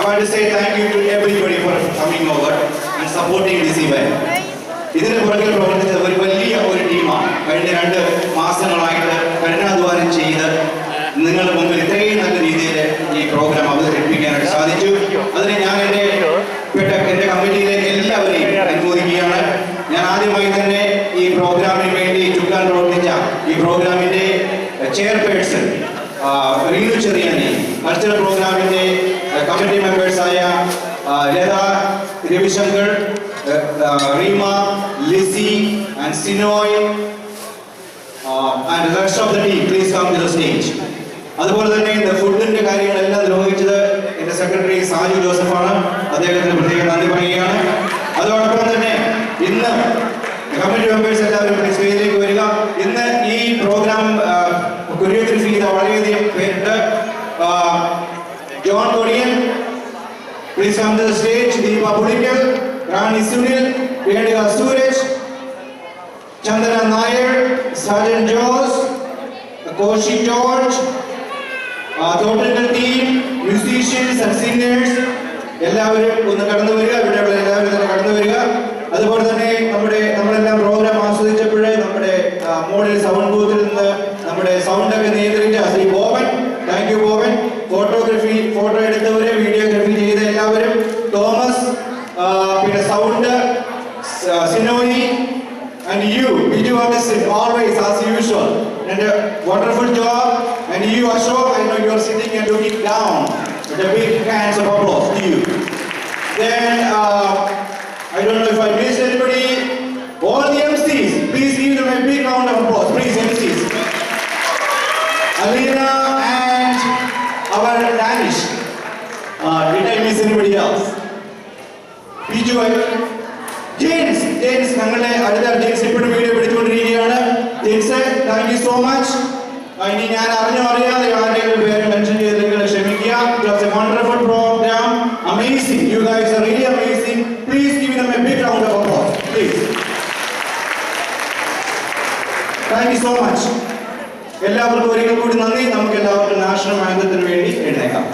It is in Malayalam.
want to say thank you to everybody for coming over and supporting this event. ഇതിന് പുറകിൽ പ്രവർത്തിച്ച ഒരു വലിയ ഒരു ടീമാണ്. കഴിഞ്ഞ 2 മാസങ്ങളായിട്ട് കഠിനാധ്വാനം ചെയ്ത് നിങ്ങളുടെ മുമ്പിൽ ഇത്രയും നല്ല രീതിയിൽ ഈ പ്രോഗ്രാം അവതരിപ്പിക്കാനായിട്ട് സാധിച്ചു. അതിന് ഞാൻ എൻ്റെ കമ്മിറ്റിയിലെ എല്ലാവരെയും അനുമോദിക്കുകയാണ്. ഞാൻ ആദ്യമായി തന്നെ ഈ പ്രോഗ്രാമിന് വേണ്ടി ചുക്കാൻ പ്രവർത്തിച്ച ഈ പ്രോഗ്രാമിൻ്റെ ചെയർപേഴ്സൺ റീനു ചെറിയാനി, കൾച്ചറൽ പ്രോഗ്രാമിൻ്റെ കമ്മിറ്റി മെമ്പേഴ്സായ Latha, Ravishankar, Reema, Lissy and Sinoy and the rest of the team, please come to the stage. അതുപോലെ തന്നെ இந்த ഫുഡിന്റെ കാര്യങ്ങളെല്ലാം നിർവഹിച്ചത് എൻ്റെ സെക്രട്ടറി സാജു ജോസഫാണ്. അദ്ദേഹത്തിന് പ്രത്യേകം നന്ദി പറയുകയാണ്. അതോടൊപ്പം തന്നെ ഇന്ന് കമ്മിറ്റി മെമ്പേഴ്സ് എല്ലാവരും സ്റ്റേജിലേക്ക് വരിക. ഇന്ന് ഈ പ്രോഗ്രാം കൊറിയോഗ്രഫി ചെയ്ത വളരെയധികം പേരുണ്ട്. John Kodiyan, please come to the stage. Deepa Pulickal, Rani Sunil, Venuka Sooraj, Chandana Nair, Sajan Jose, Koshy George, total team, musicians and singers, എല്ലാവരും ഒന്ന് കടന്നു വരിക. ഇവിടെ എല്ലാവരും തന്നെ കടന്നു വരിക. അതുപോലെ തന്നെ നമ്മളെല്ലാം പ്രോഗ്രാം ആസ്വദിച്ചപ്പോഴേ നമ്മുടെ മോഡൽ സൗണ്ട് ബൂത്തിൽ നിന്ന് നമ്മുടെ സൗണ്ടൊക്കെ നിയന്ത്രിച്ച Shri Boban, thank you Boban. Photo എടുത്തവര്, വീഡിയോഗ്രാഫി ചെയ്ത എല്ലാവരും, തോമസ്, പിന്നെ sound Sinoy and you, Biju Anderson, always as usual, and a wonderful job. And you, Ashok, I know you are sitting and looking down. With a big hands of applause to you. Then I don't know if I missed anybody. All the MCs, please give them a big round of applause. Please, MCs. Alina and our Danish. Did I miss anybody else? Biju, James, ഞങ്ങളുടെ അടുത്ത ജെയിംസ് ഇപ്പോഴും വീഡിയോ പിടിച്ചുകൊണ്ടിരിക്കുകയാണ്. James, thank you so much. ഇനി ഞാൻ അറിയാതെ ആരുടെയും പേര് മെൻഷൻ ചെയ്തെങ്കിൽ ക്ഷമിക്കുക. It was a wonderful program. Amazing. You guys are really amazing. Please give them a big round of applause. Please. Thank you so much. എല്ലാവർക്കും ഒരിക്കൽ കൂടി നന്ദി. നമുക്ക് എല്ലാവർക്കും നാഷണൽ ആന്തത്തിന് വേണ്ടി എഴുന്നേൽക്കാം.